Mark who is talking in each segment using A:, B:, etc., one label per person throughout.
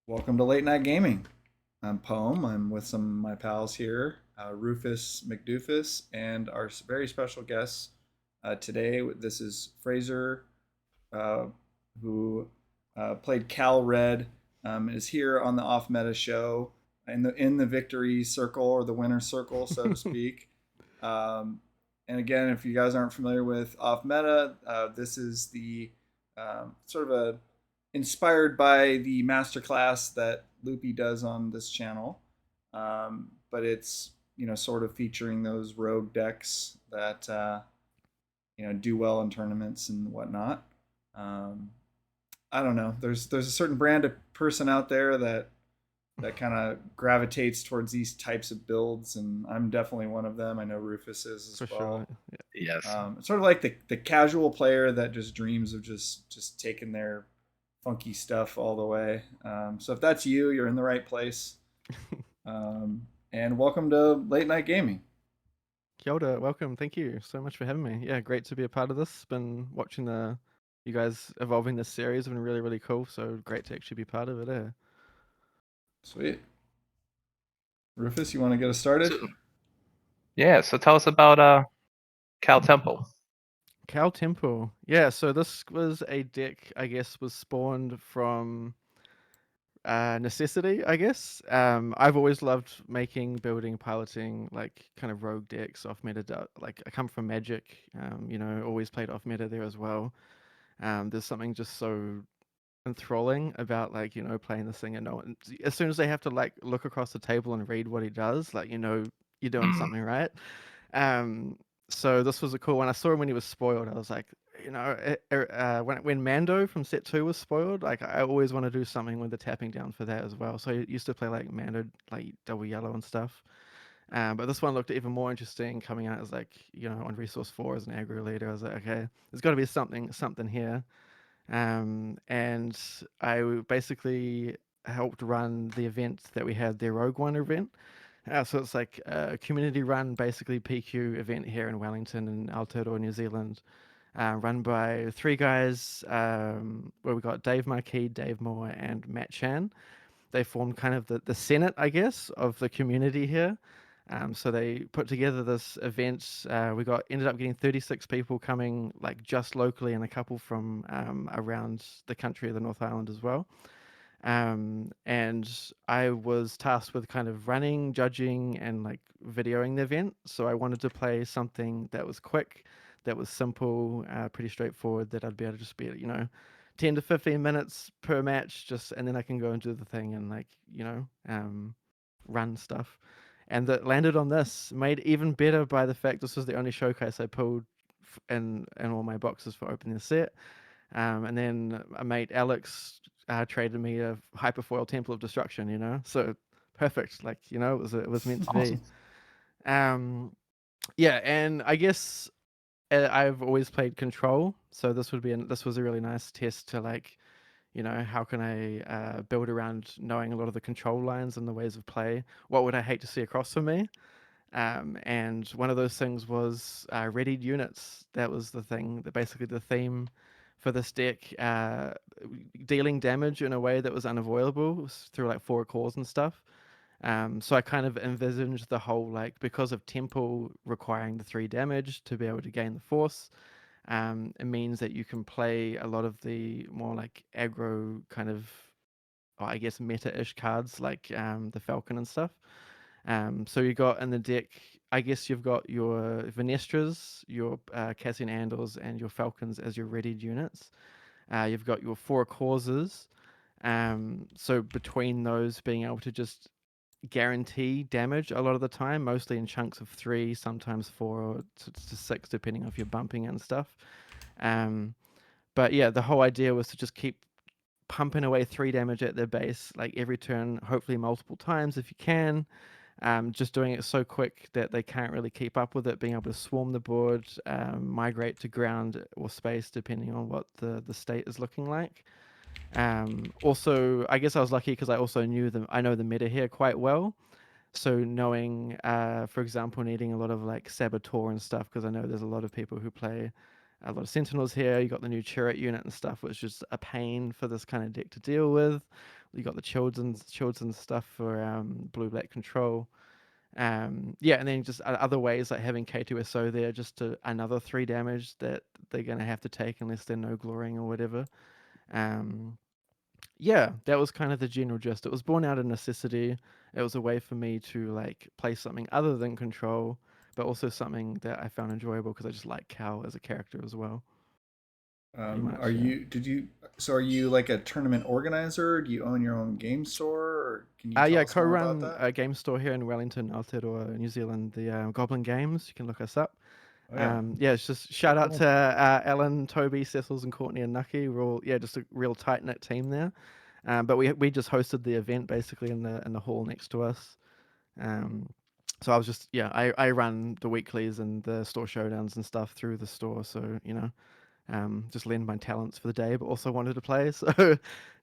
A: Welcome to Late Night Gaming. I'm Poem. I'm with some of my pals here, Rufus McDoofus, and our very special guest today. This is Fraser, uh, who played Cal Red, is here on the Off Meta show in the victory circle or the winner circle, so to speak. Um, and again, if you guys aren't familiar with Off Meta, this is the sort of a inspired by the masterclass that Loopy does on this channel. But it's sort of featuring those rogue decks that do well in tournaments and whatnot. Um, I don't know. There's a certain brand of person out there that kind of gravitates towards these types of builds, and I'm definitely one of them. I know Rufus is as
B: For sure.
A: well.
C: Yes.
A: It's sort of like the casual player that just dreams of just taking their funky stuff all the way. So if that's you, you're in the right place. And welcome to Late Night Gaming.
B: Kia ora, welcome. Thank you so much for having me. Yeah, great to be a part of this. Been watching you guys evolving this series. Been really, really cool. So great to actually be part of it.
A: Sweet. Rufus, you want to get us started?
C: So, yeah, so tell us about Cal Temple.
B: Cal Temple. Yeah, so this was a deck, I guess, was spawned from necessity, I guess. I've always loved making, building, piloting, like kind of rogue decks off meta. Like I come from Magic, always played off meta there as well. There's something just so enthralling about playing this thing and no one, as soon as they have to like look across the table and read what he does, like you're doing something right. Um, so this was a cool one. I saw him when he was spoiled. I was like, when Mando from set two was spoiled, like I always want to do something with the tapping down for that as well. So I used to play like Mando, like double yellow and stuff. But this one looked even more interesting coming out as like on resource four as an aggro leader. I was like, okay, there's got to be something here. And I basically helped run the event that we had, the Rogue One event. So it's like a community run, basically PQ event here in Wellington in Aotearoa, New Zealand, run by three guys, where we got Dave Marquis, Dave Moore, and Matt Chan. They formed kind of the senate, I guess, of the community here. So they put together this event. We ended up getting 36 people coming, like just locally, and a couple from around the country of the North Island as well. And I was tasked with kind of running, judging, and like videoing the event. So I wanted to play something that was quick, that was simple, pretty straightforward, that I'd be able to just be, 10 to 15 minutes per match, just and then I can go and do the thing and run stuff. And that landed on this, made even better by the fact this was the only showcase I pulled in all my boxes for opening the set. And then a mate Alex traded me a hyperfoil Temple of Destruction. So perfect. Like it was meant to be.
C: Awesome.
B: Um, yeah, and I guess I've always played control, so this was a really nice test to how can I build around knowing a lot of the control lines and the ways of play. What would I hate to see across from me? And one of those things was readied units. That was the thing, that basically the theme for this deck, dealing damage in a way that was unavoidable through like four cores and stuff. So I kind of envisioned the whole, like, because of Temple requiring the 3 damage to be able to gain the force, it means that you can play a lot of the more like aggro kind of, I guess, meta-ish cards like the Falcon and stuff. So you got in the deck, I guess you've got your Venestras, your Cassian Andals, and your Falcons as your readied units. You've got your 4 causes. So between those, being able to just guarantee damage a lot of the time, mostly in chunks of 3, sometimes 4 to 6, depending on if you're bumping and stuff. Um, but yeah, the whole idea was to just keep pumping away 3 damage at their base, like every turn, hopefully multiple times if you can. Just doing it so quick that they can't really keep up with it, being able to swarm the board, migrate to ground or space, depending on what the state is looking like. Also, I guess I was lucky because I also I know the meta here quite well. So knowing, for example, needing a lot of like Saboteur and stuff, because I know there's a lot of people who play a lot of Sentinels here. You got the new Chariot unit and stuff, which is a pain for this kind of deck to deal with. You got the children's stuff for blue black control. Yeah, and then just other ways like having K2SO there, just to another 3 damage that they're gonna have to take unless they're no glorying or whatever. Yeah, that was kind of the general gist. It was born out of necessity. It was a way for me to like play something other than control, but also something that I found enjoyable because I just like Cal as a character as well. Pretty
A: Are
B: much, yeah.
A: you? Did you? So are you like a tournament organizer? Do you own your own game store, or can you tell
B: Yeah,
A: us more about
B: co-run
A: that?
B: a game store here in Wellington, Aotearoa, New Zealand. The Goblin Games. You can look us up.
A: Oh yeah.
B: Yeah, it's just
C: Oh,
B: shout out
C: cool.
B: to Alan, Toby, Cecils, and Courtney and Nucky. We're all just a real tight knit team there. But we just hosted the event basically in the hall next to us. Um, so I was just I run the weeklies and the store showdowns and stuff through the store. So just lend my talents for the day, but also wanted to play. So
A: I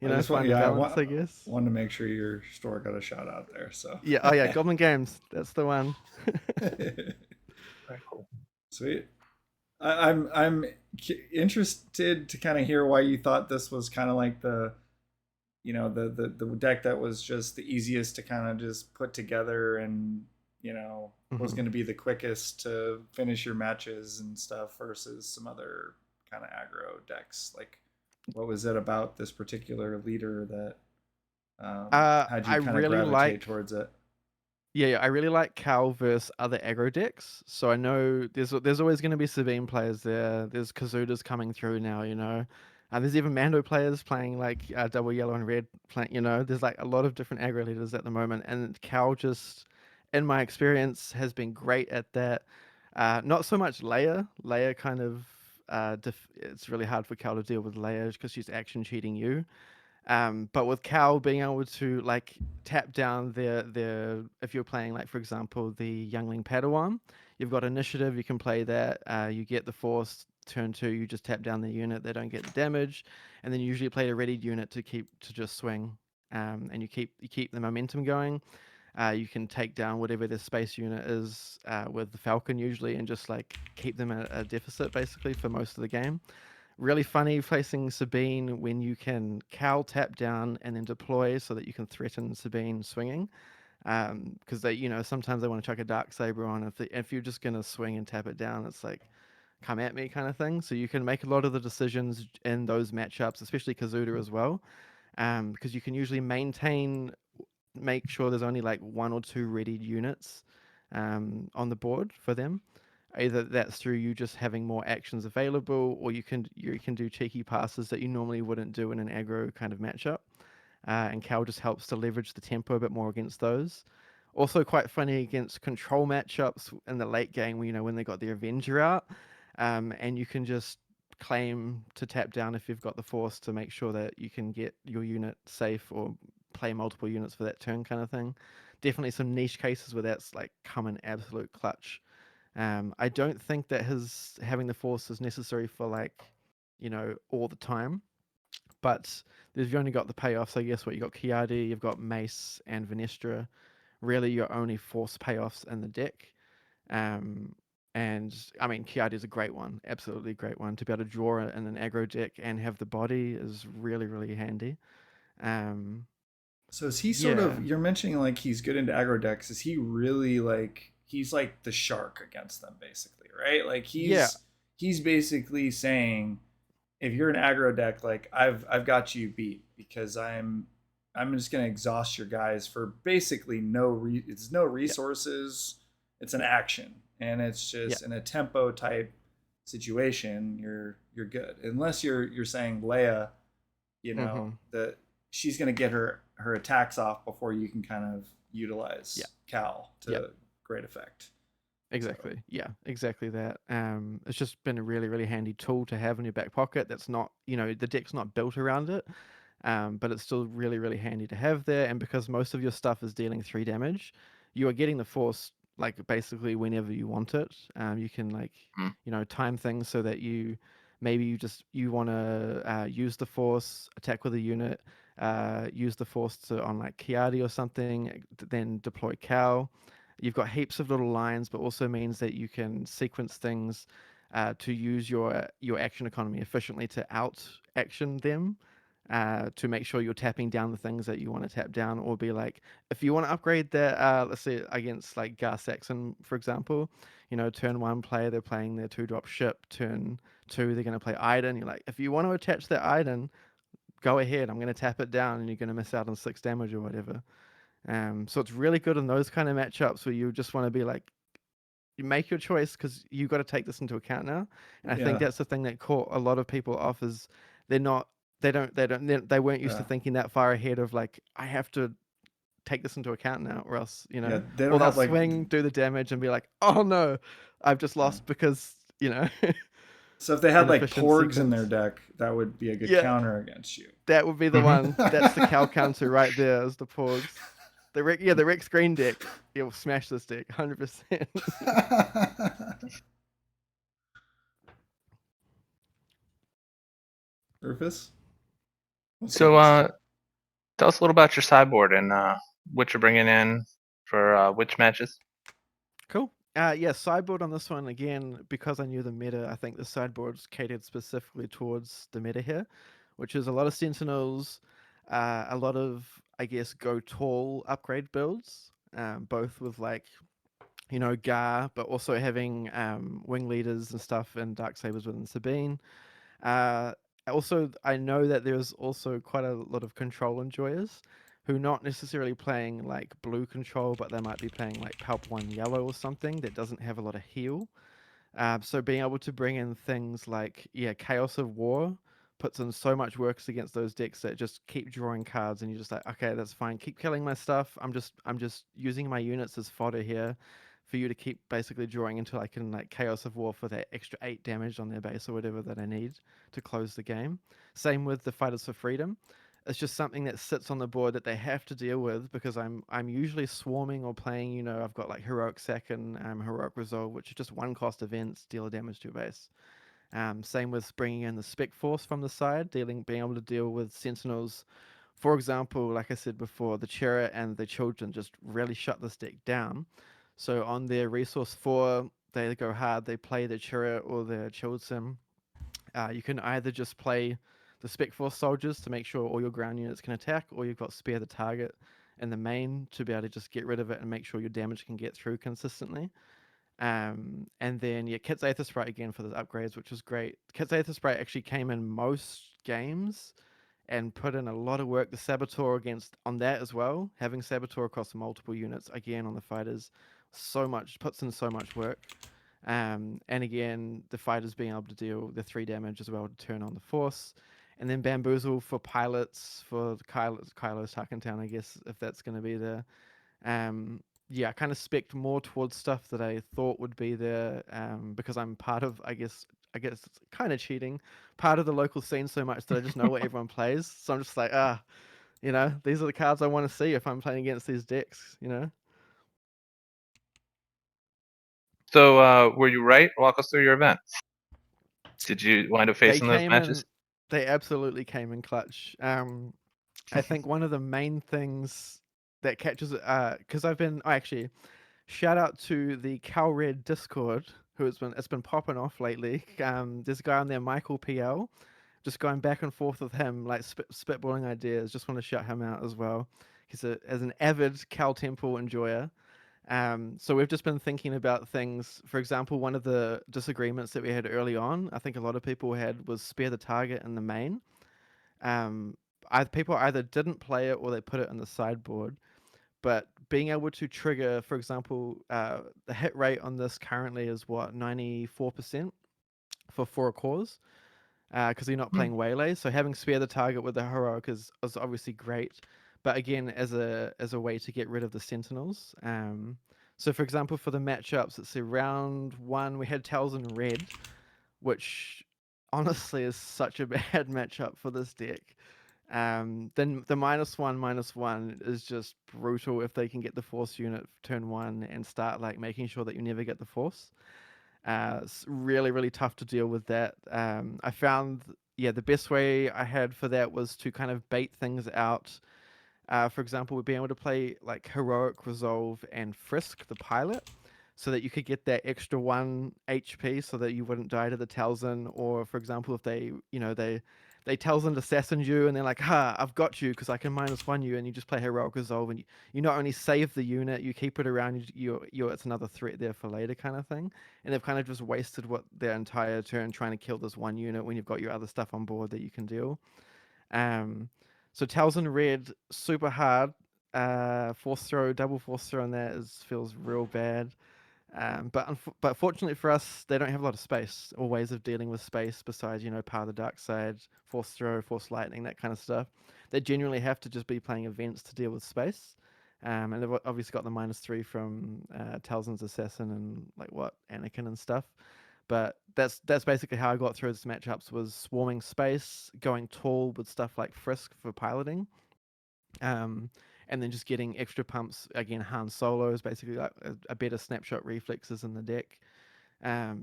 A: just want,
B: find a
A: yeah,
B: balance, I guess.
A: wanted to make sure your store got a shout out there. So
B: Yeah. Oh yeah, Goblin Games. That's the one.
C: Very cool.
A: sweet. I'm interested to kind of hear why you thought this was kind of like the the deck that was just the easiest to kind of just put together and was
B: Mhm.
A: going to be the quickest to finish your matches and stuff versus some other kind of aggro decks. Like, what was it about this particular leader that had
B: I
A: you kind of
B: really
A: gravitate
B: like.
A: towards it?
B: Yeah, I really like Cal versus other aggro decks. So I know there's always going to be Sabine players there. There's Kazudas coming through now, there's even Mando players playing like double yellow and red. Playing, there's like a lot of different aggro leaders at the moment, and Cal just, in my experience, has been great at that. Not so much Leia. Leia kind of it's really hard for Cal to deal with Leia because she's action cheating you. But with Cal being able to like tap down their if you're playing like for example the Youngling Padawan, you've got initiative, you can play that. You get the force turn 2, you just tap down the unit, they don't get the damage, and then you usually play a readied unit to just swing. And you keep the momentum going. You can take down whatever their space unit is with the Falcon usually, and just like keep them at a deficit basically for most of the game. Really funny facing Sabine when you can Cal tap down and then deploy so that you can threaten Sabine swinging. Because they, sometimes they want to chuck a dark saber on. If you're just gonna swing and tap it down, it's like come at me kind of thing. So you can make a lot of the decisions in those matchups, especially Kazuda as well. Because you can usually make sure there's only like 1 or 2 readied units on the board for them. Either that's through you just having more actions available, or you can do cheeky passes that you normally wouldn't do in an aggro kind of matchup. And Cal just helps to leverage the tempo a bit more against those. Also, quite funny against control matchups in the late game, when they got the Avenger out, and you can just claim to tap down if you've got the force to make sure that you can get your unit safe or play multiple units for that turn, kind of thing. Definitely some niche cases where that's like come in absolute clutch. I don't think that his having the force is necessary for like, all the time. But you've only got the payoffs. I guess what you got Kiadi, you've got Mace and Venestra. Really, your only force payoffs in the deck. Um, and I mean, Kiadi is a great one, absolutely great one to be able to draw in an aggro deck and have the body is really really handy. Um,
A: So is he sort
B: yeah,
A: of? You're mentioning like he's good into aggro decks. Is he really like he's like the shark against them, basically, right? Like
B: yeah,
A: he's basically saying if you're an aggro deck, like I've got you beat because I'm just gonna exhaust your guys for basically it's no
B: yeah,
A: resources. It's an action, and it's
B: yeah.
A: just in a tempo type situation. You're good unless you're saying Leia,
B: Mm-hmm.
A: that she's gonna get her attacks off before you can kind of
B: Yeah.
A: utilize Cal
B: Yep.
A: to great effect. So
B: Exactly. Yeah, exactly that. It's just been a really, really handy tool to have in your back pocket. That's not, the deck's not built around it, but it's still really, really handy to have there. And because most of your stuff is dealing 3 damage, you are getting the force like basically whenever you want it. You can like,
C: Mm.
B: time things so that maybe you want to use the force, attack with a unit, use the force on like Kiadi or something, then deploy Cal. You've got heaps of little lines, but also means that you can sequence things to use your action economy efficiently to out action them. to make sure you're tapping down the things that you want to tap down, or be like, if you want to upgrade that, let's say against like Gar Saxon, for example, turn 1 play, they're playing their 2-drop ship, turn 2, they're going to play Iden. You're like, if you want to attach that Iden, go ahead, I'm going to tap it down, and you're going to miss out on 6 damage or whatever. So it's really good in those kind of matchups where you just want to be like, you make your choice because you've got to take this into account now. And I think that's the thing that caught a lot of people off is they weren't used to thinking that far ahead of like, I have to take this into account now, or else,
A: they
B: or
A: don't
B: they'll
A: have like
B: swing, do the damage, and be like, oh no, I've just lost because
A: So if they had like
B: inefficient
A: porgs in their
B: sequence.
A: deck, that would be a good
B: Yeah,
A: counter against you.
B: that would be the one. That's the Cal counter right there, is the porgs. The Rex Green deck, you'll smash this deck 100%.
A: Rufus?
C: So tell us a little about your sideboard and what you're bringing in for which matches.
B: Cool. Sideboard on this one, again, because I knew the meta, I think the sideboard's catered specifically towards the meta here, which is a lot of Sentinels, a lot of, I guess, go tall upgrade builds, both with like, Gar, but also having wing leaders and stuff and dark sabers within Sabine. Also, I know that there's also quite a lot of control enjoyers who not necessarily playing like blue control, but they might be playing like Palp 1 yellow or something that doesn't have a lot of heal. So being able to bring in things like, Chaos of War puts in so much work against those decks that just keep drawing cards, and you're just like, okay, that's fine. Keep killing my stuff. I'm just using my units as fodder here for you to keep basically drawing until I can like Chaos of War for that extra 8 damage on their base or whatever that I need to close the game. Same with the Fighters for Freedom. It's just something that sits on the board that they have to deal with because I'm usually swarming or playing. I've got like Heroic Sack and Heroic Resolve, which are just 1-cost events, deal damage to your base. Same with bringing in the Spec Force from the side, being able to deal with Sentinels. For example, like I said before, the Chariot and the Children just really shut this deck down. So on their resource 4, they go hard, they play the Chariot or the Children. You can either just play the Spec Force soldiers to make sure all your ground units can attack, or you've got Spare the Target in the main to be able to just get rid of it and make sure your damage can get through consistently. And then Kit's Aether Sprite again for the upgrades, which was great. Kit's Aether Sprite actually came in most games and put in a lot of work. The Saboteur against on that as well, having Saboteur across multiple units again on the fighters, puts in so much work. And again, the fighters being able to deal the 3 damage as well to turn on the force. And then Bamboozle for pilots, for the Kylo's Tuckentown, I guess, if that's going to be there. I kind of spec'd more towards stuff that I thought would be there because I'm part of, I guess it's kind of cheating, part of the local scene so much that I just know what everyone plays. So I'm just like, these are the cards I want to see if I'm playing against these decks.
C: So were you right? Walk us through your event. Did you wind up facing those matches?
B: They absolutely came in clutch. I think one of the main things that catches because actually, shout out to the Cal Red Discord it's been popping off lately. There's a guy on there, Michael PL, just going back and forth with him, like spitballing ideas. Just want to shout him out as well. He's as an avid Cal Temple enjoyer. So we've just been thinking about things. For example, one of the disagreements that we had early on, I think a lot of people had, was Spare the Target in the main. People either didn't play it or they put it in the sideboard. But being able to trigger, for example, the hit rate on this currently is 94% for a cause, because you're not playing Waylay. So having Spare the Target with the Heroic is obviously great. But again, as a way to get rid of the Sentinels. So for example, for the matchups, it's round 1, we had Talzin Red, which honestly is such a bad matchup for this deck. Then the -1/-1 is just brutal if they can get the Force unit turn 1 and start like making sure that you never get the Force. It's really, really tough to deal with that. I found, the best way I had for that was to kind of bait things out. For example, we'd be able to play like Heroic Resolve and Frisk the pilot, so that you could get that extra 1 HP so that you wouldn't die to the Talzin. Or for example, if they they Talzin assassin you, and they're like, "Ha, I've got you because I can -1 you," and you just play heroic resolve, and you not only save the unit, you keep it around. You it's another threat there for later, kind of thing. And they've kind of just wasted what their entire turn trying to kill this one unit when you've got your other stuff on board that you can deal. So Talzin Red, super hard. Force throw, double force throw on that feels real bad. But fortunately for us, they don't have a lot of space or ways of dealing with space besides, Power of the Dark Side, Force Throw, Force Lightning, that kind of stuff. They generally have to just be playing events to deal with space. And they've obviously got the -3 from Talzin's Assassin and Anakin and stuff. But that's basically how I got through these matchups, was swarming space, going tall with stuff like Frisk for piloting. And then just getting extra pumps, again, Han Solo is basically like a better snapshot reflexes in the deck.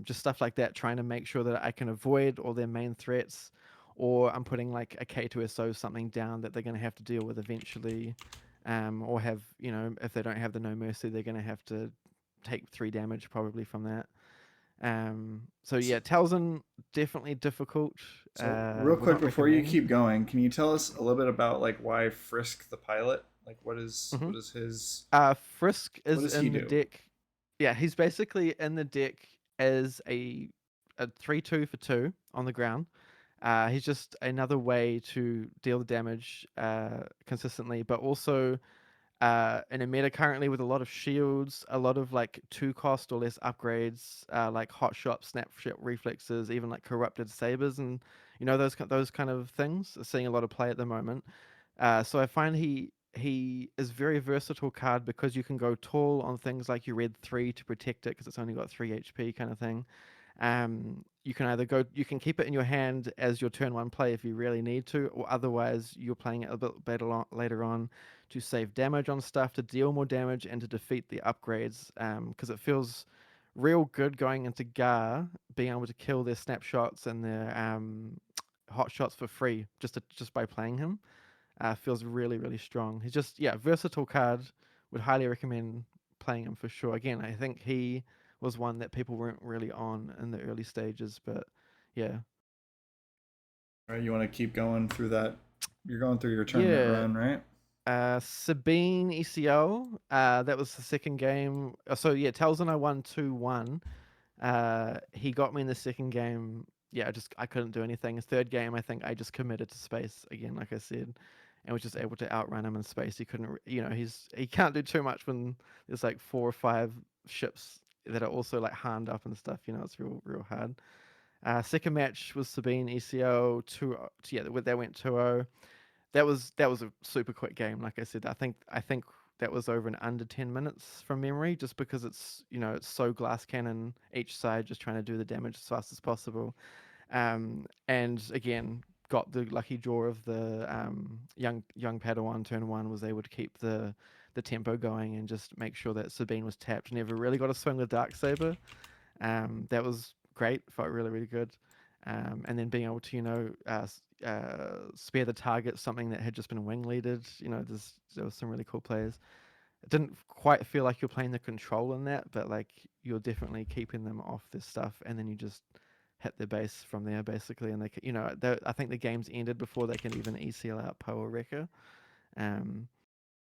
B: Just stuff like that, trying to make sure that I can avoid all their main threats, or I'm putting like a K2SO something down that they're going to have to deal with eventually, or have, if they don't have the No Mercy, they're going to have to take 3 damage probably from that. So yeah, Talzin, definitely difficult.
A: So real
B: Would
A: quick
B: not
A: before you
B: recommend.
A: keep going, can you tell us a little bit about like why Frisk the pilot? Like what is
B: Mhm.
A: what is his
B: Frisk
A: what
B: is
A: does he
B: in the
A: do?
B: deck. Yeah, he's basically in the deck as a 3/2 for 2 on the ground. He's just another way to deal the damage consistently, but also in a meta currently with a lot of shields, a lot of like 2 cost or less upgrades, like hot shot, snapshot reflexes, even like corrupted sabers, and those kind of things. Seeing a lot of play at the moment. So I find he is very versatile card because you can go tall on things like your red 3 to protect it because it's only got 3 HP kind of thing. You can you can keep it in your hand as your turn 1 play if you really need to, or otherwise you're playing it a bit better later on to save damage on stuff, to deal more damage, and to defeat the upgrades. Because it feels real good going into Gar, being able to kill their snapshots and their hot shots for free just by playing him. Feels really, really strong. He's just, versatile card. Would highly recommend playing him for sure. Again, I think he was one that people weren't really on in the early stages, but yeah.
A: All right, you want to keep going through that? You're going through your tournament
B: Yeah.
A: run, right?
B: Sabine ECL. That was the second game. So yeah, Talzin I won 2-1. He got me in the second game. Yeah, I couldn't do anything. His third game, I think I just committed to space again, like I said, and was just able to outrun him in space. He couldn't, he can't do too much when there's like 4 or 5 ships that are also like harned up and stuff. It's real hard. Second match was Sabine ECO 2. Yeah, that went 2-0. That was a super quick game. Like I said, I think that was over in under 10 minutes from memory, just because it's so glass cannon each side, just trying to do the damage as fast as possible. And again, got the lucky draw of the young Padawan turn 1, was able to keep the tempo going and just make sure that Sabine was tapped. Never really got a swing with Darksaber. That was great. Felt really, really good. And then being able to, spare the target, something that had just been wing leaded. There was some really cool plays. It didn't quite feel like you're playing the control in that, but like you're definitely keeping them off this stuff, and then you just hit their base from there basically. And I think the game's ended before they can even ECL out Poe or Wrecker.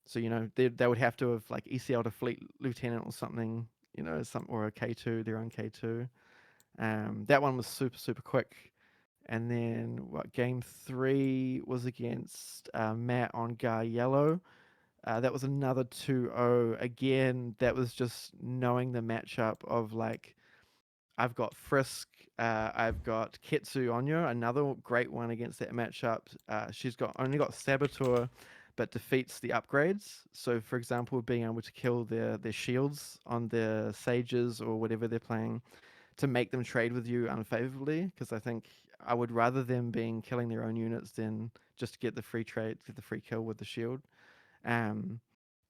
B: So they would have to have like ECL'd a fleet lieutenant or something, or a K2, their own K2. That one was super, super quick. And then game 3 was against Matt on Gar Yellow. That was another 2-0. Again, that was just knowing the matchup of like, I've got Frisk, I've got Ketsu Onyo, another great one against that matchup. She's only got Saboteur, but defeats the upgrades. So, for example, being able to kill their shields on their sages or whatever they're playing, to make them trade with you unfavorably, because I think I would rather them killing their own units than just get the free trade, get the free kill with the shield. Um,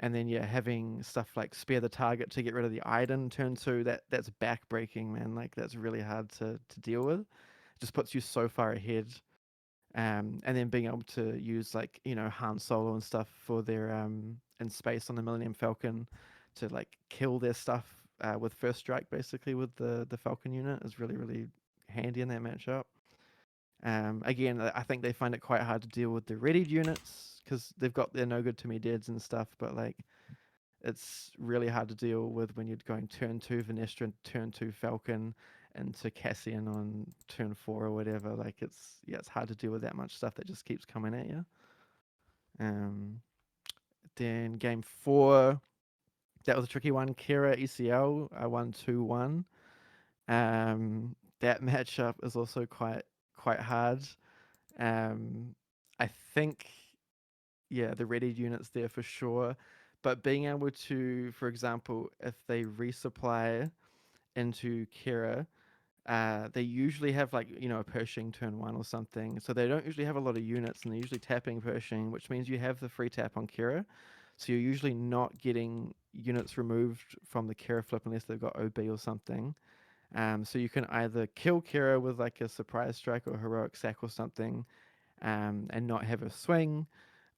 B: and then having stuff like spare the target to get rid of the Iden turn 2, that's backbreaking, man. Like that's really hard to deal with. It just puts you so far ahead. And then being able to use like Han Solo and stuff for their in space on the Millennium Falcon to like kill their stuff with first strike, basically with the Falcon unit, is really, really handy in that matchup. Again, I think they find it quite hard to deal with the readied units because they've got their no good to me deads and stuff, but like it's really hard to deal with when you're going turn 2 Venestra, turn 2 Falcon, into Cassian on turn 4 or whatever. Like it's hard to deal with that much stuff that just keeps coming at you. Then game 4, that was a tricky one. Kira ECL, I won 2-1. That matchup is also quite hard. I think, the readied units there for sure, but being able to, for example, if they resupply into Kira, they usually have like a Pershing turn 1 or something, so they don't usually have a lot of units, and they're usually tapping Pershing, which means you have the free tap on Kira, so you're usually not getting units removed from the Kira flip unless they've got OB or something. So you can either kill Kira with like a surprise strike or heroic sack or something, and not have her swing,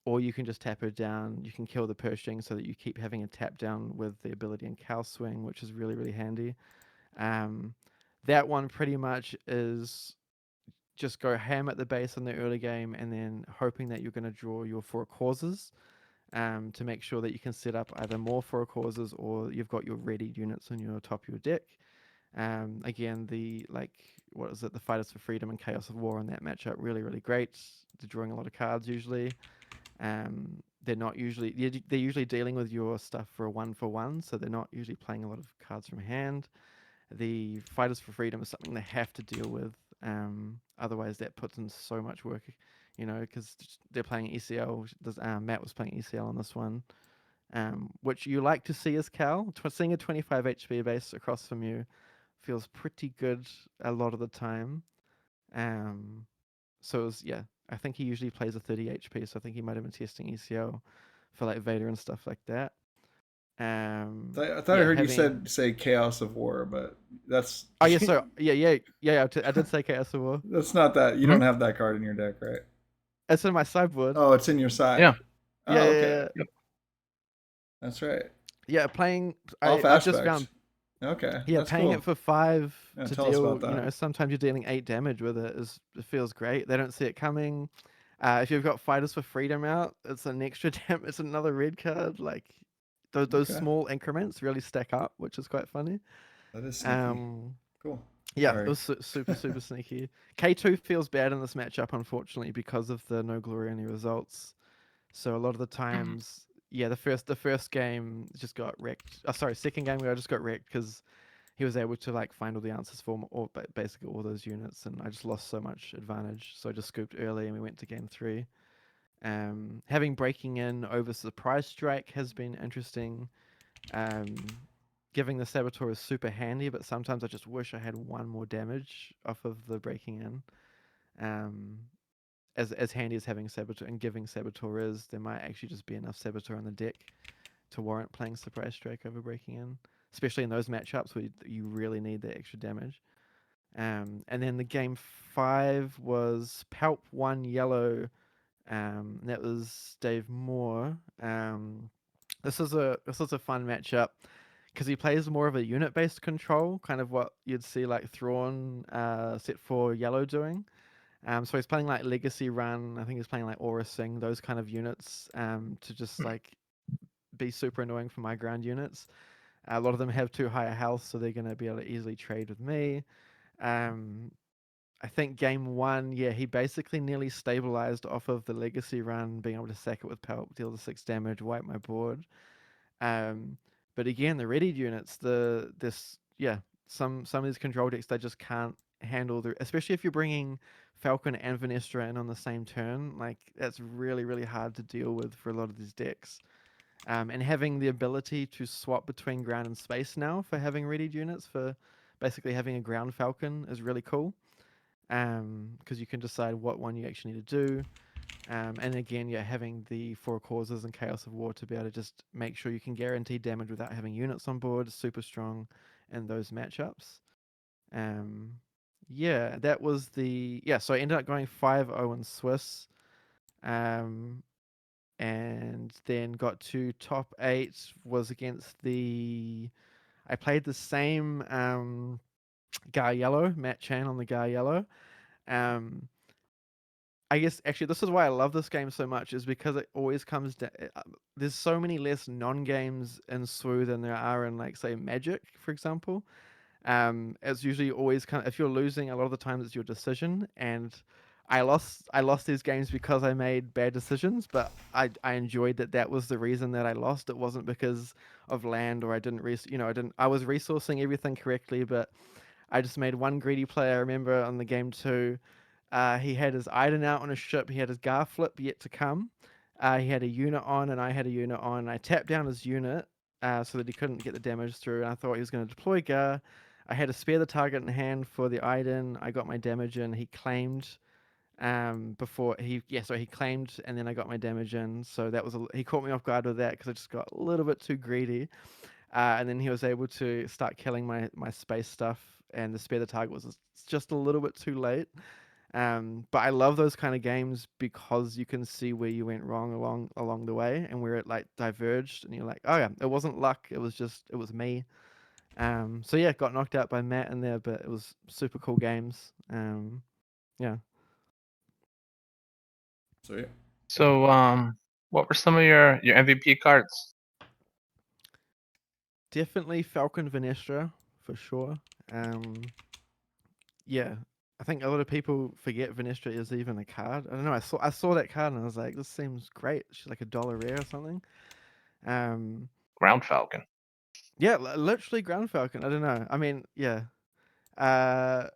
B: or you can just tap her down. You can kill the Pershing so that you keep having a tap down with the ability in Cal swing, which is really, really handy. That one pretty much is just go ham at the base in the early game, and then hoping that you're going to draw your 4 causes, to make sure that you can set up either more 4 causes or you've got your ready units on your top of your deck. Again, the the Fighters for Freedom and Chaos of War in that matchup, really, really great. They're drawing a lot of cards usually. They're not usually they're usually dealing with your stuff for a 1-for-1, so they're not usually playing a lot of cards from hand. The Fighters for Freedom is something they have to deal with. Otherwise, that puts in so much work, because they're playing ECL. Matt was playing ECL on this one, which you like to see as Cal. Seeing a 25 HP base across from you feels pretty good a lot of the time. So it was, I think he usually plays a 30 HP, so I think he might have been testing ECL for like Vader and stuff like that.
A: I thought I heard you say Chaos of War, but that's
B: I did say Chaos of War.
A: That's not that. You don't have that card in your deck, right?
B: It's in my sideboard.
A: Oh, it's in your side.
C: Yeah.
A: Oh,
B: yeah,
A: okay.
C: Yep.
A: That's right.
B: Yeah, playing.
A: Off
B: I just found.
A: Okay.
B: Yeah,
A: that's
B: paying
A: cool.
B: it for 5 to
A: tell us
B: deal.
A: about that.
B: Sometimes you're dealing 8 damage with it. It feels great. They don't see it coming. If you've got Fighters for Freedom out, it's an extra damage. It's another red card. Like those small increments really stack up, which is quite funny.
A: That is sneaky. Cool.
B: Yeah,
A: Sorry.
B: it was super sneaky. K2 feels bad in this matchup, unfortunately, because of the no glory only results. So a lot of the times, the first game just got wrecked. Second game I just got wrecked because he was able to like find all the answers for basically all those units, and I just lost so much advantage. So I just scooped early, and we went to game 3. Having breaking in over surprise strike has been interesting. Giving the Saboteur is super handy, but sometimes I just wish I had 1 more damage off of the breaking in. As handy as having Saboteur and giving Saboteur is, there might actually just be enough Saboteur on the deck to warrant playing surprise strike over breaking in, especially in those matchups where you really need that extra damage. And then the game 5 was Palp 1 yellow. That was Dave Moore. This is a fun matchup because he plays more of a unit based control, kind of what you'd see like Thrawn set 4 yellow doing. So he's playing like Legacy Run. I think he's playing like Aura Sing, those kind of units, to just like be super annoying for my ground units. A lot of them have too high a health, so they're going to be able to easily trade with me. I think game 1, he basically nearly stabilized off of the Legacy Run, being able to sack it with Palp, deal the 6 damage, wipe my board. But again, the readied units, some of these control decks, they just can't handle especially if you're bringing Falcon and Venestra in on the same turn. Like that's really, really hard to deal with for a lot of these decks. And having the ability to swap between ground and space now for having readied units, for basically having a ground Falcon, is really cool. Because you can decide what one you actually need to do. And again, having the 4 causes and Chaos of War to be able to just make sure you can guarantee damage without having units on board is super strong in those matchups. That was so I ended up going 5-0 in Swiss. And then got to top 8, was against I played the same Gar Yellow, Matt Chan on the Gar Yellow. I guess actually this is why I love this game so much, is because it always comes down. There's so many less non-games in SWU than there are in, like, say, Magic, for example. It's usually always kind of, if you're losing, a lot of the times it's your decision. And I lost these games because I made bad decisions, but I enjoyed that was the reason that I lost. It wasn't because of land, or I didn't I was resourcing everything correctly, but I just made one greedy play. I remember on the game 2, he had his Iden out on his ship. He had his Gar flip yet to come. He had a unit on, and I had a unit on. I tapped down his unit so that he couldn't get the damage through. And I thought he was going to deploy Gar. I had to spare the target in hand for the Iden. I got my damage in. He claimed he claimed, and then I got my damage in. So he caught me off guard with that because I just got a little bit too greedy. And then he was able to start killing my space stuff, and the spare the target was just a little bit too late. But I love those kind of games because you can see where you went wrong along the way, and where it, like, diverged, and you're like, oh yeah, it wasn't luck, it was me. So yeah, got knocked out by Matt in there, but it was super cool games. Yeah.
A: So yeah.
C: So what were some of your MVP cards?
B: Definitely Falcon Venestra for sure. Yeah, I think a lot of people forget Venestra is even a card. I don't know. I saw that card and I was like, this seems great. She's like $1 rare or something. Um,
C: Ground Falcon.
B: yeah, literally Ground Falcon. I don't know. I mean, yeah. Uh,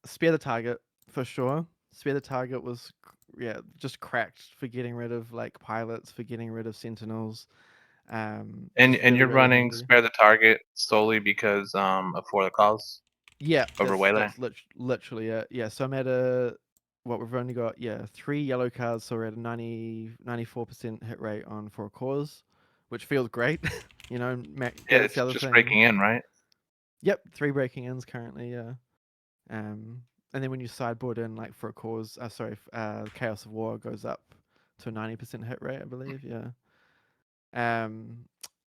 B: Spare the Target for sure. Spare the Target was just cracked for getting rid of, like, pilots, for getting rid of Sentinels.
C: And
B: Just really
C: you're
B: really
C: running
B: handy.
C: Spare the Target solely because of For the Cause
B: Yeah,
C: over Waylay?
B: that's literally it. Yeah, so I'm at a what we've only got, 3 yellow cards, so we're at a 94% hit rate on For a Cause, which feels great.
C: Yeah,
B: That's
C: it's
B: the other
C: just
B: thing.
C: breaking in, right?
B: Yep, 3 breaking ins currently. Yeah. Um, and then when you sideboard in, like, For a Cause, Chaos of War goes up to a 90% hit rate, I believe. Yeah. Um,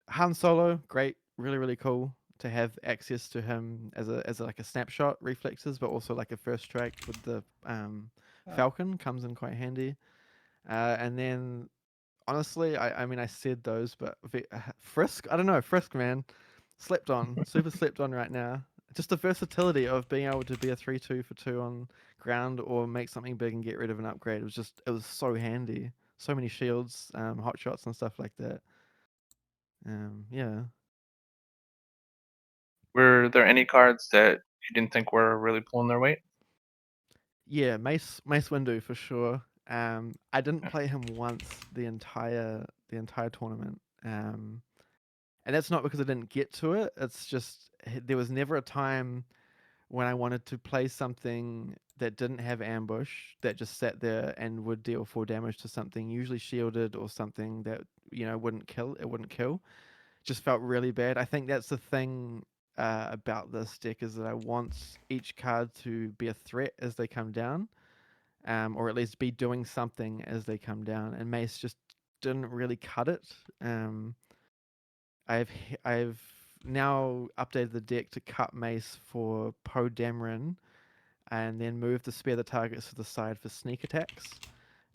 B: Han Solo, great, really really cool to have access to him as like a snapshot reflexes, but also like a first strike with the
A: Ah,
B: Falcon comes in quite handy. And then honestly, I mean, I said those, but Frisk, I don't know, Frisk, man, slept on, super slept on right now. Just the versatility of being able to be a 3/2 for 2 on ground, or make something big and get rid of an upgrade. It was so handy. So many shields, hot shots, and stuff like that. Yeah.
C: Were there any cards that you didn't think were really pulling their weight?
B: Yeah, Mace Windu for sure. I didn't
C: Yeah.
B: play him once the entire tournament. And that's not because I didn't get to it. It's just there was never a time when I wanted to play something that didn't have ambush, that just sat there and would deal 4 damage to something, usually shielded, or something that wouldn't kill. It wouldn't kill. Just felt really bad. I think that's the thing about this deck, is that I want each card to be a threat as they come down, or at least be doing something as they come down. And Mace just didn't really cut it. I've now updated the deck to cut Mace for Poe Dameron, and then move to spare the targets to the side for sneak attacks,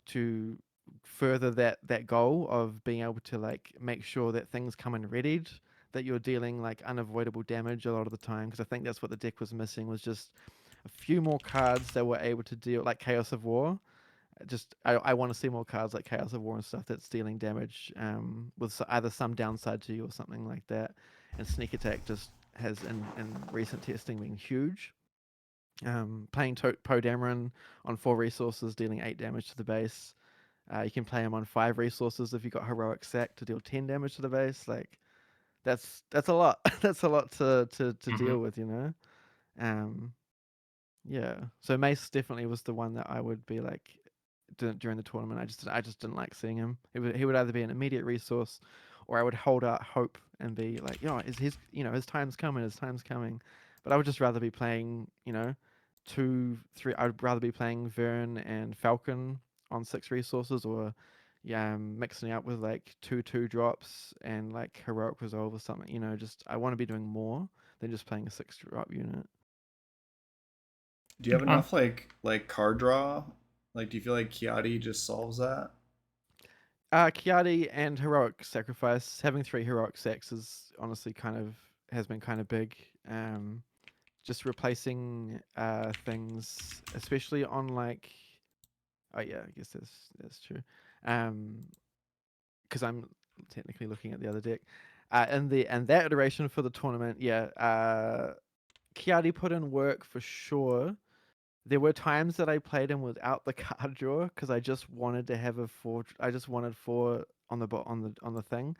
B: to further that goal of being able to, like, make sure that things come in readied, that you're dealing, like, unavoidable damage a lot of the time. Because I think that's what the deck was missing, was just a few more cards that were able to deal, like Chaos of War. I want to see more cards like Chaos of War and stuff that's dealing damage, with either some downside to you or something like that. And sneak attack just has, in recent testing, been huge. Playing Poe Dameron on 4 resources, dealing 8 damage to the base. You can play him on 5 resources if you got Heroic Sack to deal 10 damage to the base. Like, that's a lot. That's a lot to
C: Hmm.
B: deal with, you know. Um, yeah. So Mace definitely was the one that I would be like, during the tournament. I just didn't like seeing him. He would either be an immediate resource, or I would hold out hope and be like, is his time's coming. His time's coming. But I would just rather be playing, 2, 3. I would rather be playing Vern and Falcon on 6 resources, or mixing out with like 2/2 drops and like Heroic Resolve or something. Just I want to be doing more than just playing a 6 drop unit.
A: do you have
C: Okay.
A: enough like card draw Like, do you feel like Kiadi just solves that?
B: Kiadi and heroic sacrifice. Having 3 heroic sacs is honestly has been kind of big. Just replacing things, especially on like. Oh yeah, I guess that's true. Because I'm technically looking at the other deck. And that iteration for the tournament, yeah. Kiadi put in work for sure. There were times that I played him without the card draw because I just wanted to have a 4. I just wanted 4 on the thing,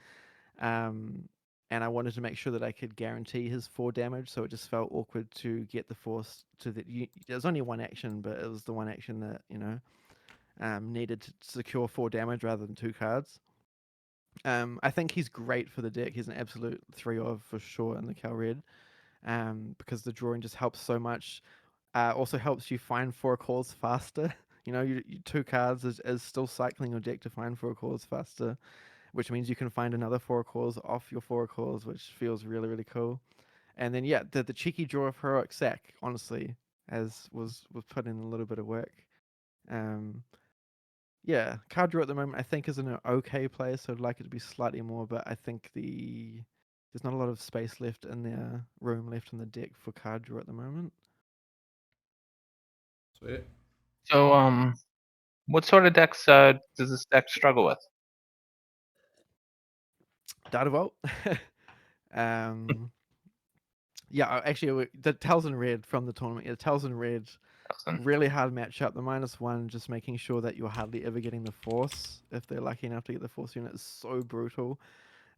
B: um, and I wanted to make sure that I could guarantee his 4 damage. So it just felt awkward to get the force to the. There's only one action, but it was the one action that needed to secure 4 damage rather than 2 cards. I think he's great for the deck. He's an absolute 3 of for sure in the Cal Red, because the drawing just helps so much. Also helps you find 4 calls faster. You 2 cards is still cycling your deck to find 4 calls faster, which means you can find another 4 calls off your 4 calls, which feels really, really cool. And then yeah, the cheeky draw of heroic sack, honestly, as was put in a little bit of work. Um, yeah, card draw at the moment I think is in an okay place. So I'd like it to be slightly more, but I think there's not a lot of space left in the room left in the deck for card draw at the moment.
A: Sweet.
C: So, what sort of decks does this deck struggle with?
B: Data Vault. Yeah, actually, the Talzin Red from the tournament. Yeah, Talzin Red,
C: Nelson?
B: really hard matchup. The -1, just making sure that you're hardly ever getting the Force. If they're lucky enough to get the Force unit, is so brutal.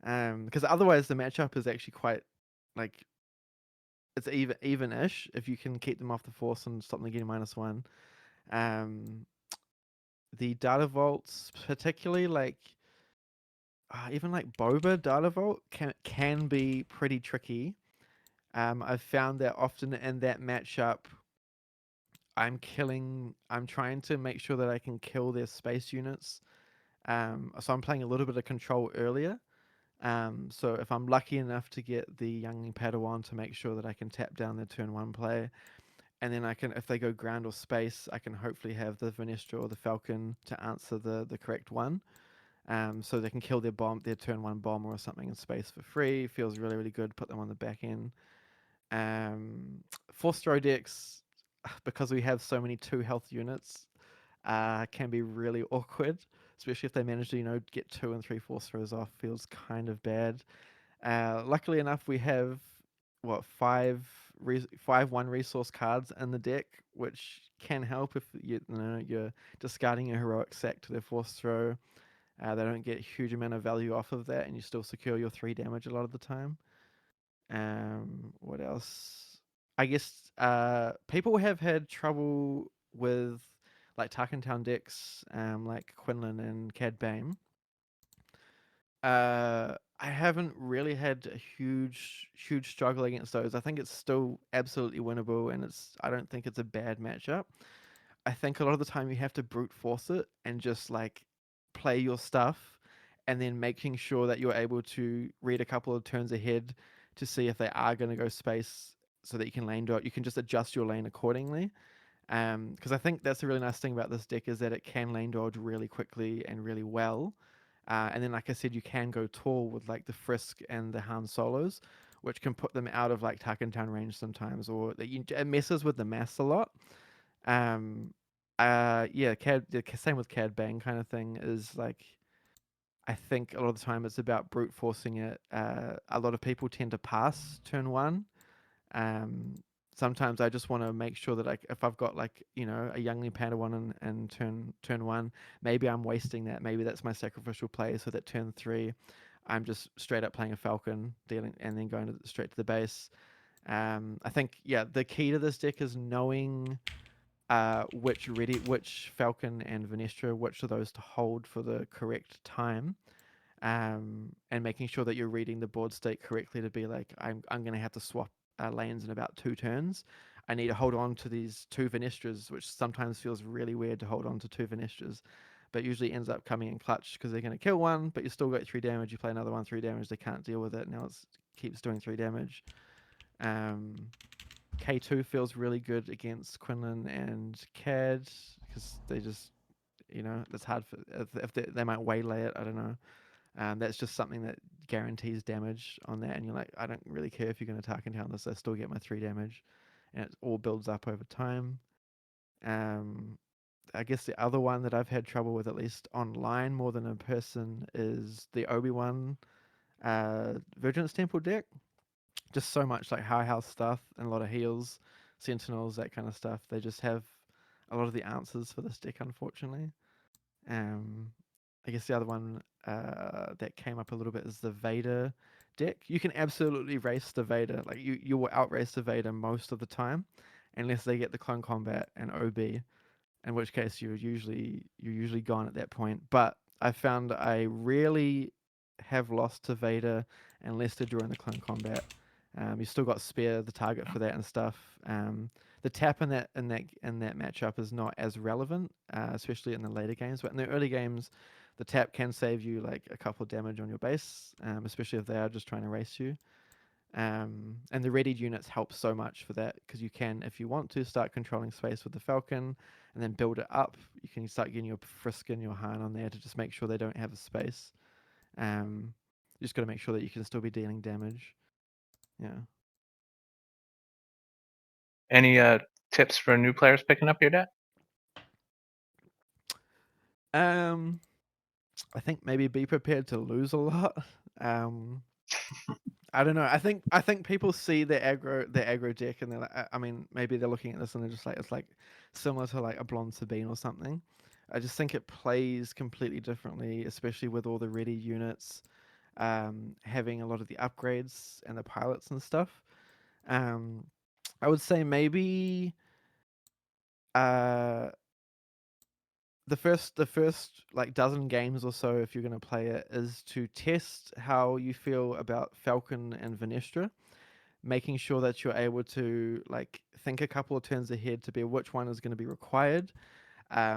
B: Because otherwise the matchup is actually quite like it's even-ish if you can keep them off the Force and stop them getting -1. Um, the Data Vaults, particularly like even like Boba Data Vault can be pretty tricky. I've found that often in that matchup, I'm trying to make sure that I can kill their space units. So I'm playing a little bit of control earlier. So if I'm lucky enough to get the youngling Padawan to make sure that I can tap down their turn 1 play, and then I can, if they go ground or space, I can hopefully have the Venestra or the Falcon to answer the correct one. So they can kill their turn 1 bomber or something in space for free. Feels really, really good. Put them on the back end. Force throw decks, because we have so many 2 health units, can be really awkward, especially if they manage to get 2 and 3 force throws off. Feels kind of bad. Luckily enough, we have what 5/1 resource cards in the deck, which can help if you're discarding a heroic sack to their force throw. They don't get a huge amount of value off of that, and you still secure your 3 damage a lot of the time. What else? I guess people have had trouble with like Tarkentown decks, like Quinlan and Cad Bane. I haven't really had a huge struggle against those. I think it's still absolutely winnable, and I don't think it's a bad matchup. I think a lot of the time you have to brute force it and just like play your stuff, and then making sure that you're able to read a couple of turns ahead to see if they are going to go space, so that you can lane dot. You can just adjust your lane accordingly. Because I think that's a really nice thing about this deck is that it can lane dodge really quickly and really well. And then, like I said, you can go tall with like the Frisk and the Han Solos, which can put them out of like Tarkentown range sometimes, or it messes with the mass a lot. Um, yeah, the same with Cad Bang kind of thing is like, I think a lot of the time it's about brute forcing it. A lot of people tend to pass turn 1. Um, Sometimes I just want to make sure that if I've got like a youngling Padawan and turn 1, maybe I'm wasting that. Maybe that's my sacrificial play, so that turn 3, I'm just straight up playing a Falcon, dealing, and then going straight to the base. I think the key to this deck is knowing which Falcon and Venestra, which of those to hold for the correct time, and making sure that you're reading the board state correctly to be like, I'm going to have to swap lanes in about 2 turns. I need to hold on to these 2 Venestras, which sometimes feels really weird to hold on to 2 Venestras, but usually ends up coming in clutch because they're going to kill one, but you still got 3 damage. You play another one, 3 damage. They can't deal with it. Now it keeps doing 3 damage. K2 feels really good against Quinlan and Cad because they just, it's hard for if they might waylay it. I don't know. That's just something that guarantees damage on that, and you're like, I don't really care if you're going to Tarkin Town this, I still get my 3 damage, and it all builds up over time. I guess the other one that I've had trouble with, at least online more than in person, is the Obi-Wan Virgins Temple deck. Just so much like high house stuff and a lot of heals, sentinels, that kind of stuff. They just have a lot of the answers for this deck, unfortunately. I guess the other one that came up a little bit is the Vader deck. You can absolutely race the Vader. Like you will outrace the Vader most of the time, unless they get the clone combat and OB, in which case you're usually gone at that point. But I found I rarely have lost to Vader unless they're during the clone combat. You still got spare the target for that and stuff. The tap in that matchup is not as relevant, especially in the later games. But in the early games, the tap can save you like a couple of damage on your base, especially if they are just trying to race you. And the readied units help so much for that, because you can, if you want to, start controlling space with the Falcon and then build it up. You can start getting your Frisk and your Han on there to just make sure they don't have a space. You just got to make sure that you can still be dealing damage. Yeah.
C: Any tips for new players picking up your deck?
B: I think maybe be prepared to lose a lot. I don't know. I think people see the aggro deck, and they're like, I mean, maybe they're looking at this and they're just like, it's like similar to like a Blonde Sabine or something. I just think it plays completely differently, especially with all the ready units, having a lot of the upgrades and the pilots and stuff. I would say maybe uh the first like dozen games or so, if you're going to play it, is to test how you feel about Falcon and Venestra, making sure that you're able to like think a couple of turns ahead to be which one is going to be required.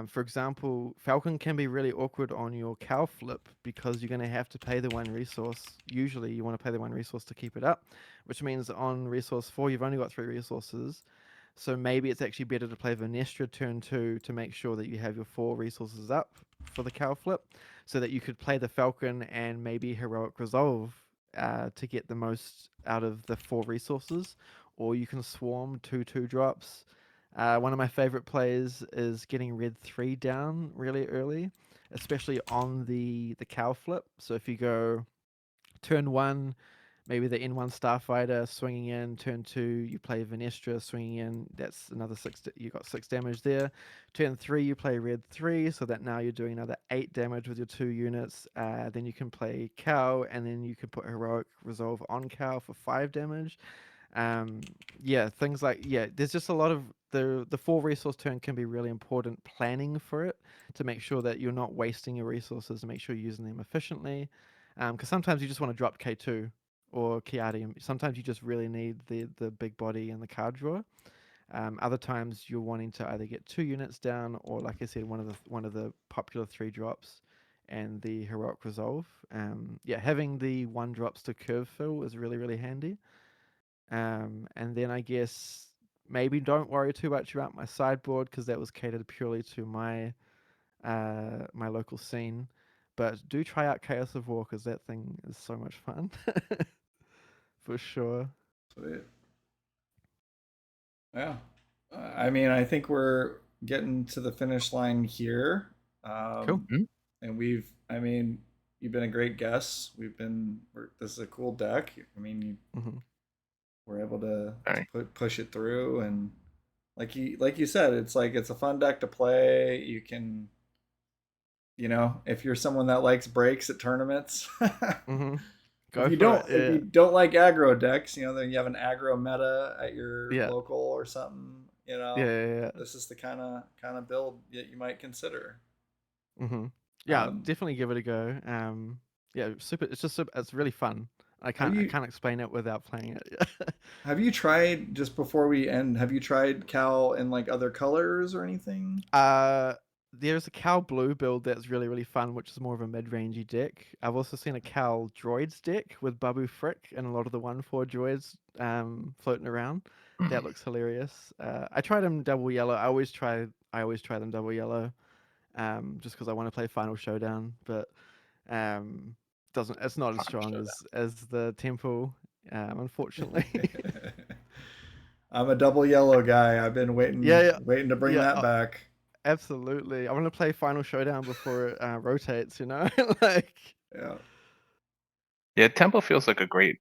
B: For example, Falcon can be really awkward on your cow flip because you're going to have to pay the 1 resource. Usually you want to pay the 1 resource to keep it up, which means on resource 4 you've only got 3 resources. So maybe it's actually better to play Venestra turn 2 to make sure that you have your 4 resources up for the cow flip, so that you could play the Falcon and maybe Heroic Resolve to get the most out of the 4 resources. Or you can swarm 2/2 drops. One of my favorite plays is getting red 3 down really early, especially on the cow flip. So if you go turn 1, maybe the N1 Starfighter swinging in. Turn 2, you play Venestra swinging in. That's another 6. You got 6 damage there. Turn 3, you play red 3, so that now you're doing another 8 damage with your 2 units. Then you can play Cow, and then you can put Heroic Resolve on Cow for 5 damage. Things like there's just a lot of the 4 resource turn can be really important planning for it, to make sure that you're not wasting your resources and make sure you're using them efficiently. Because sometimes you just want to drop K2 or Kiadium. Sometimes you just really need the big body and the card draw. Other times you're wanting to either get 2 units down, or like I said, one of the popular 3 drops and the Heroic Resolve. Having the 1 drops to curve fill is really, really handy. And then I guess maybe don't worry too much about my sideboard, because that was catered purely to my my local scene. But do try out Chaos of War, because that thing is so much fun. For sure.
A: Sweet. Yeah. I mean, I think we're getting to the finish line here.
B: Cool.
A: And you've been a great guest. This is a cool deck. I mean, we're able to push it through, and like you said, it's a fun deck to play. You can, if you're someone that likes breaks at tournaments, if you don't like aggro decks, then you have an aggro meta at your local or something. This is the kind of build that you might consider.
B: Definitely give it a go. Super. It's just it's really fun. I can't explain it without playing it.
A: Have you tried, just before we end, have you tried Cal in like other colors or anything?
B: There's a Cal Blue build that's really, really fun, which is more of a mid-rangey deck. I've also seen a Cal Droids deck with Babu Frick and a lot of the 1/4 droids floating around. That looks hilarious. I tried him double yellow. I I always try them double yellow, just because I want to play Final Showdown, but doesn't it's not as
C: Final
B: strong
C: Showdown.
B: as the Temple, unfortunately.
A: I'm a double yellow guy. I've been
B: Yeah,
A: waiting to bring
B: yeah,
A: that back.
B: absolutely. I want to play Final Showdown before it rotates. Like.
A: Yeah.
C: Yeah, Tempo feels like a great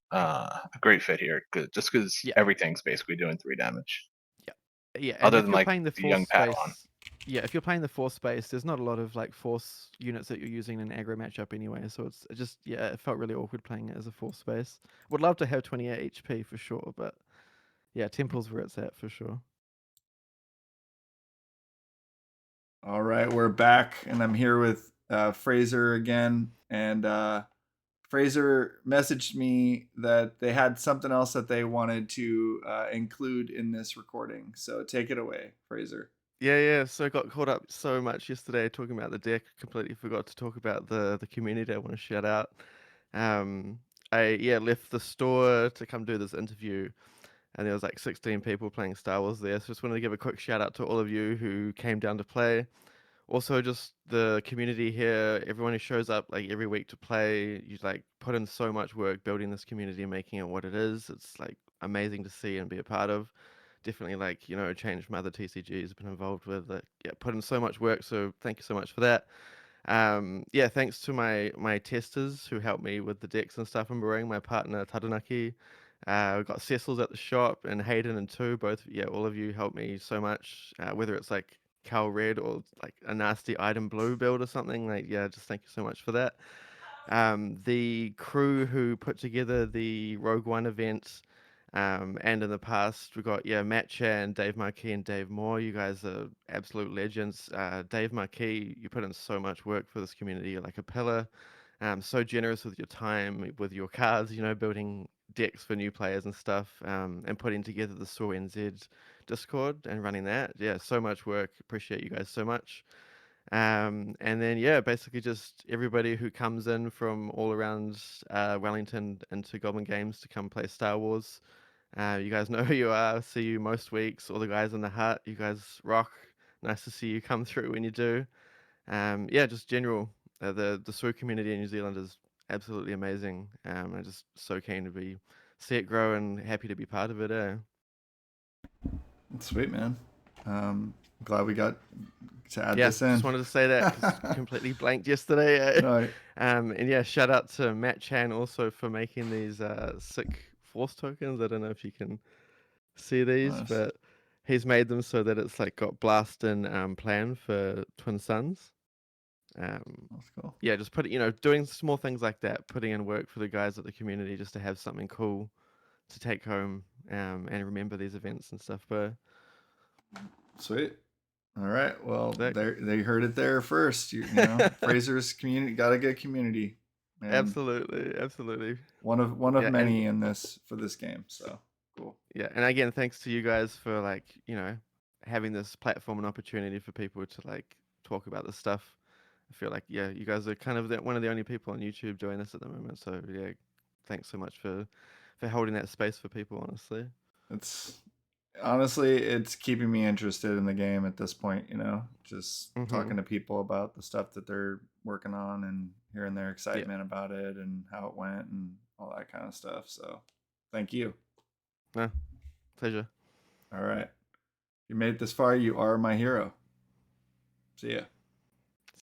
C: fit here, just because
B: Yeah,
C: everything's basically doing 3 damage,
B: yeah, yeah. And
C: other
B: if
C: than
B: you're
C: like
B: playing the
C: the
B: force
C: young Padawan.
B: space, yeah, if you're playing the force space, there's not a lot of like force units that you're using in an aggro matchup anyway. So it just it felt really awkward playing it as a force space. Would love to have 28 HP for sure, but yeah, Temple's where it's at for sure.
A: All right, we're back, and I'm here with Fraser again. And Fraser messaged me that they had something else that they wanted to include in this recording. So take it away, Fraser.
B: Yeah. So I got caught up so much yesterday talking about the deck, completely forgot to talk about the community I want to shout out. Um, I left the store to come do this interview, and there was like 16 people playing Star Wars there. So just wanted to give a quick shout out to all of you who came down to play. Also, just the community here, everyone who shows up like every week to play, you like put in so much work building this community and making it what it is. It's like amazing to see and be a part of. Definitely like, a change from other TCGs been involved with. Put in so much work. So thank you so much for that. Thanks to my testers who helped me with the decks and stuff I'm brewing, my partner Tadanaki. We've got Cecil's at the shop and Hayden and two, both, all of you helped me so much, whether it's like Cal Red or like a nasty item blue build or something, just thank you so much for that. The crew who put together the Rogue One event, and in the past, we got Matt Chan, Dave Marquis, and Dave Moore. You guys are absolute legends. Dave Marquis, you put in so much work for this community. You're like a pillar. So generous with your time, with your cards. Building decks for new players and stuff, and putting together the Saw NZ Discord and running that. Yeah, so much work. Appreciate you guys so much. And then basically just everybody who comes in from all around Wellington into Goblin Games to come play Star Wars. You guys know who you are. See you most weeks. All the guys in the hut, you guys rock. Nice to see you come through when you do. Just general. The SWU community in New Zealand is absolutely amazing. I'm just so keen to see it grow and happy to be part of it.
A: Sweet, man. Glad we got to add
B: Yeah,
A: this in.
B: just wanted to say that because completely blanked yesterday.
A: No,
B: And shout out to Matt Chan also for making these sick force tokens. I don't know if you can see these,
A: nice.
B: but he's made them so that it's like got blast and plan for Twin Suns.
A: That's cool.
B: Just doing small things like that, putting in work for the guys at the community just to have something cool to take home, and remember these events and stuff. But
A: Sweet. All right. Well,
B: Sick.
A: they heard it there first. Fraser's community got a good community. And
B: Absolutely.
A: One of
B: Yeah,
A: many in this for this game. So cool.
B: Yeah, and again, thanks to you guys for having this platform and opportunity for people to like talk about this stuff. I feel like you guys are kind of one of the only people on YouTube doing this at the moment. So thanks so much for holding that space for people. Honestly,
A: it's keeping me interested in the game at this point. Just talking to people about the stuff that they're working on and hearing their excitement about it and how it went and all that kind of stuff. So, thank you.
B: No, pleasure.
A: All right. You made it this far. You are my hero. See ya.